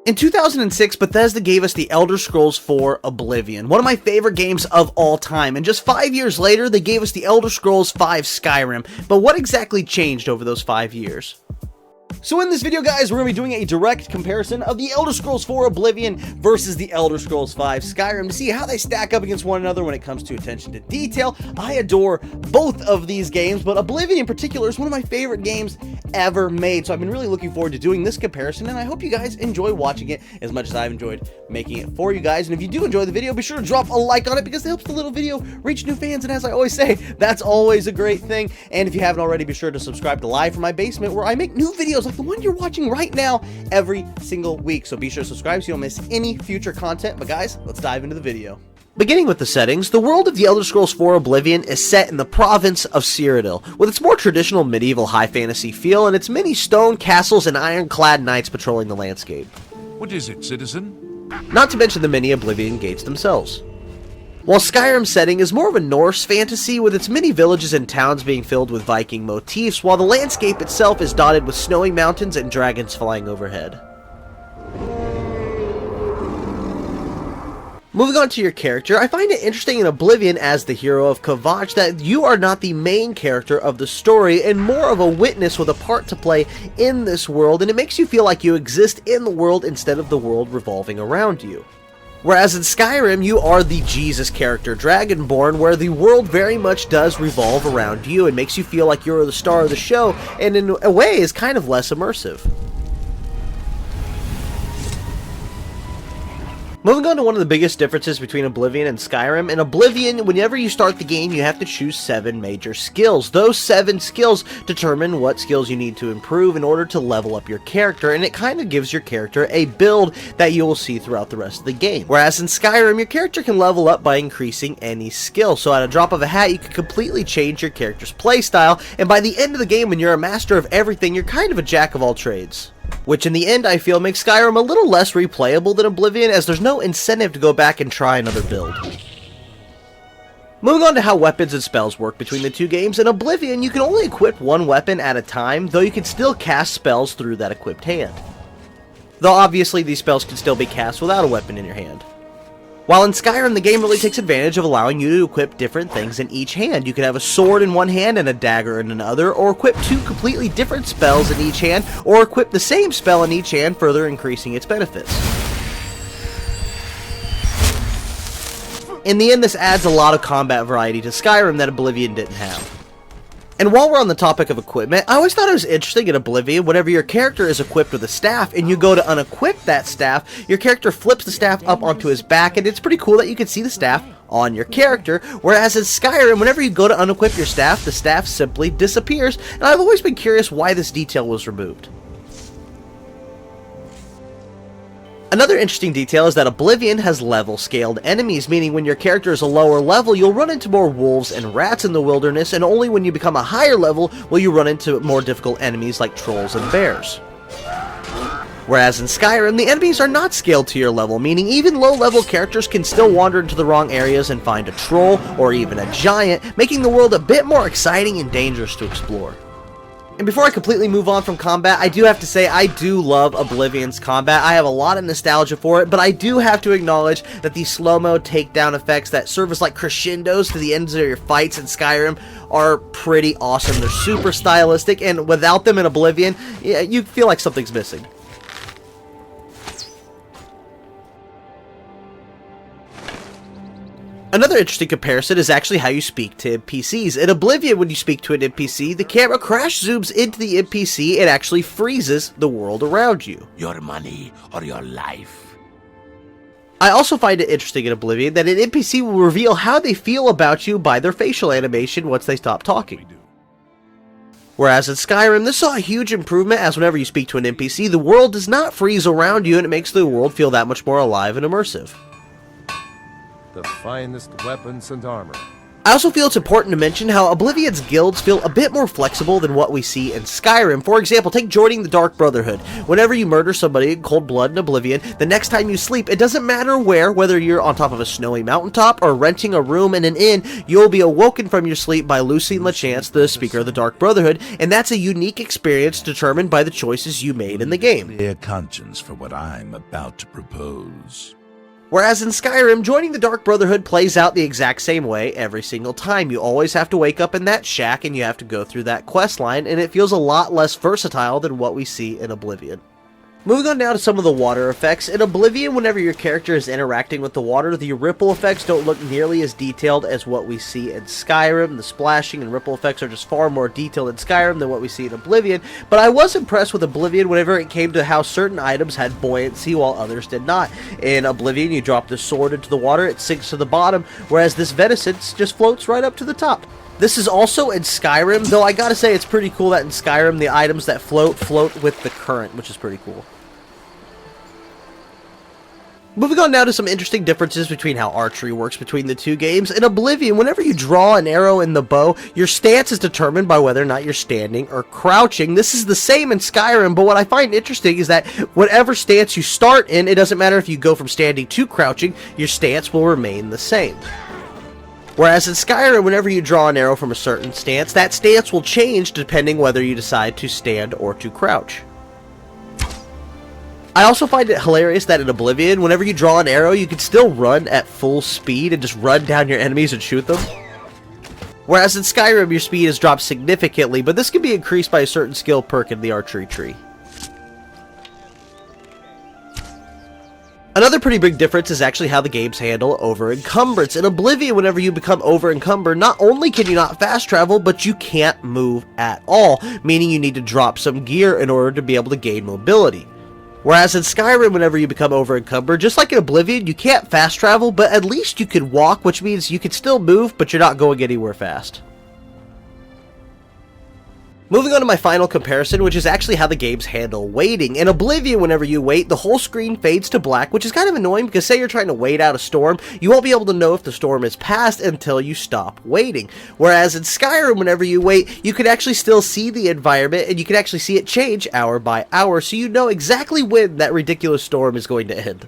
In 2006, Bethesda gave us The Elder Scrolls IV: Oblivion, one of my favorite games of all time, and just 5 years later, they gave us The Elder Scrolls V: Skyrim. But what exactly changed over those 5 years? So in this video, guys, we're going to be doing a direct comparison of The Elder Scrolls IV: Oblivion versus The Elder Scrolls V: Skyrim to see how they stack up against one another when it comes to attention to detail. I adore both of these games, but Oblivion in particular is one of my favorite games ever made, so I've been really looking forward to doing this comparison, and I hope you guys enjoy watching it as much as I've enjoyed making it for you guys. And if you do enjoy the video, be sure to drop a like on it because it helps the little video reach new fans, and as I always say, that's always a great thing. And if you haven't already, be sure to subscribe to Live from My Basement, where I make new videos like the one you're watching right now every single week. So be sure to subscribe so you don't miss any future content. But guys, let's dive into the video. Beginning with the settings, the world of The Elder Scrolls IV: Oblivion is set in the province of Cyrodiil, with its more traditional medieval high fantasy feel and its many stone castles and ironclad knights patrolling the landscape. What is it, citizen? Not to mention the many Oblivion gates themselves. While Skyrim's setting is more of a Norse fantasy, with its many villages and towns being filled with Viking motifs, while the landscape itself is dotted with snowy mountains and dragons flying overhead. Moving on to your character, I find it interesting in Oblivion as the hero of Kvatch that you are not the main character of the story and more of a witness with a part to play in this world, and it makes you feel like you exist in the world instead of the world revolving around you. Whereas in Skyrim, you are the Jesus character, Dragonborn, where the world very much does revolve around you and makes you feel like you're the star of the show, and in a way is kind of less immersive. Moving on to one of the biggest differences between Oblivion and Skyrim. In Oblivion, whenever you start the game, you have to choose 7 major skills. Those 7 skills determine what skills you need to improve in order to level up your character, and it kind of gives your character a build that you will see throughout the rest of the game. Whereas in Skyrim, your character can level up by increasing any skill, so at a drop of a hat, you can completely change your character's playstyle, and by the end of the game, when you're a master of everything, you're kind of a jack of all trades. Which in the end I feel makes Skyrim a little less replayable than Oblivion, as there's no incentive to go back and try another build. Moving on to how weapons and spells work between the two games, in Oblivion you can only equip one weapon at a time, though you can still cast spells through that equipped hand. Though obviously these spells can still be cast without a weapon in your hand. While in Skyrim, the game really takes advantage of allowing you to equip different things in each hand. You can have a sword in one hand and a dagger in another, or equip 2 completely different spells in each hand, or equip the same spell in each hand, further increasing its benefits. In the end, this adds a lot of combat variety to Skyrim that Oblivion didn't have. And while we're on the topic of equipment, I always thought it was interesting in Oblivion, whenever your character is equipped with a staff and you go to unequip that staff, your character flips the staff up onto his back, and it's pretty cool that you can see the staff on your character, whereas in Skyrim, whenever you go to unequip your staff, the staff simply disappears, and I've always been curious why this detail was removed. Another interesting detail is that Oblivion has level-scaled enemies, meaning when your character is a lower level, you'll run into more wolves and rats in the wilderness, and only when you become a higher level will you run into more difficult enemies like trolls and bears. Whereas in Skyrim, the enemies are not scaled to your level, meaning even low-level characters can still wander into the wrong areas and find a troll or even a giant, making the world a bit more exciting and dangerous to explore. And before I completely move on from combat, I do have to say I do love Oblivion's combat. I have a lot of nostalgia for it, but I do have to acknowledge that the slow-mo takedown effects that serve as like crescendos to the ends of your fights in Skyrim are pretty awesome. They're super stylistic, and without them in Oblivion, yeah, you feel like something's missing. Another interesting comparison is actually how you speak to NPCs. In Oblivion, when you speak to an NPC, the camera crash zooms into the NPC and actually freezes the world around you. Your money or your life. I also find it interesting in Oblivion that an NPC will reveal how they feel about you by their facial animation once they stop talking. Whereas in Skyrim, this saw a huge improvement, as whenever you speak to an NPC, the world does not freeze around you, and it makes the world feel that much more alive and immersive. The finest weapons and armor. I also feel it's important to mention how Oblivion's guilds feel a bit more flexible than what we see in Skyrim. For example, take joining the Dark Brotherhood. Whenever you murder somebody in cold blood in Oblivion, the next time you sleep, it doesn't matter where, whether you're on top of a snowy mountaintop or renting a room in an inn, you'll be awoken from your sleep by Lucien LeChance, the Speaker of the Dark Brotherhood, and that's a unique experience determined by the choices you made in the game. Clear conscience for what I'm about to propose. Whereas in Skyrim, joining the Dark Brotherhood plays out the exact same way every single time. You always have to wake up in that shack and you have to go through that quest line, and it feels a lot less versatile than what we see in Oblivion. Moving on now to some of the water effects. In Oblivion, whenever your character is interacting with the water, the ripple effects don't look nearly as detailed as what we see in Skyrim. The splashing and ripple effects are just far more detailed in Skyrim than what we see in Oblivion, but I was impressed with Oblivion whenever it came to how certain items had buoyancy while others did not. In Oblivion, you drop the sword into the water, it sinks to the bottom, whereas this venison just floats right up to the top. This is also in Skyrim, though I gotta say it's pretty cool that in Skyrim the items that float with the current, which is pretty cool. Moving on now to some interesting differences between how archery works between the two games. In Oblivion, whenever you draw an arrow in the bow, your stance is determined by whether or not you're standing or crouching. This is the same in Skyrim, but what I find interesting is that whatever stance you start in, it doesn't matter if you go from standing to crouching, your stance will remain the same. Whereas in Skyrim, whenever you draw an arrow from a certain stance, that stance will change depending whether you decide to stand or to crouch. I also find it hilarious that in Oblivion, whenever you draw an arrow, you can still run at full speed and just run down your enemies and shoot them. Whereas in Skyrim, your speed has dropped significantly, but this can be increased by a certain skill perk in the archery tree. Another pretty big difference is actually how the games handle over-encumbrance. In Oblivion, whenever you become over-encumbered, not only can you not fast travel, but you can't move at all, meaning you need to drop some gear in order to be able to gain mobility. Whereas in Skyrim, whenever you become over-encumbered, just like in Oblivion, you can't fast travel, but at least you can walk, which means you can still move, but you're not going anywhere fast. Moving on to my final comparison, which is actually how the games handle waiting. In Oblivion, whenever you wait, the whole screen fades to black, which is kind of annoying because say you're trying to wait out a storm, you won't be able to know if the storm is passed until you stop waiting. Whereas in Skyrim, whenever you wait, you can actually still see the environment and you can actually see it change hour by hour, so you know exactly when that ridiculous storm is going to end.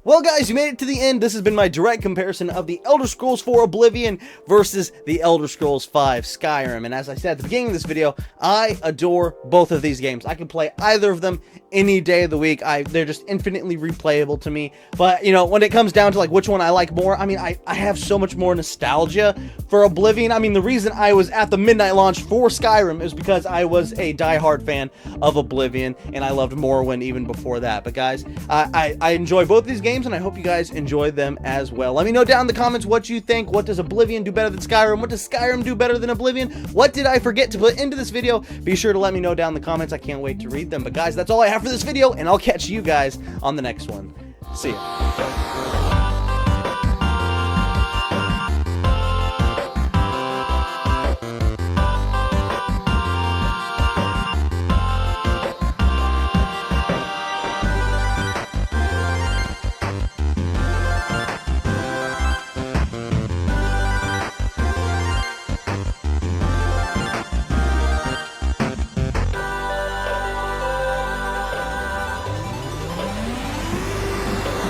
Well guys, you made it to the end. This has been my direct comparison of the Elder Scrolls 4 Oblivion versus the Elder Scrolls 5 Skyrim. And as I said at the beginning of this video, I adore both of these games. I can play either of them any day of the week. They're just infinitely replayable to me. But, you know, when it comes down to like which one I like more, I mean, I have so much more nostalgia for Oblivion. I mean, the reason I was at the midnight launch for Skyrim is because I was a diehard fan of Oblivion, and I loved Morrowind even before that. But guys, I enjoy both these games, and I hope you guys enjoy them as well. Let me know down in the comments what you think. What does Oblivion do better than Skyrim? What does Skyrim do better than Oblivion? What did I forget to put into this video? Be sure to let me know down in the comments. I can't wait to read them. But guys, that's all I have for this video, and I'll catch you guys on the next one. See ya.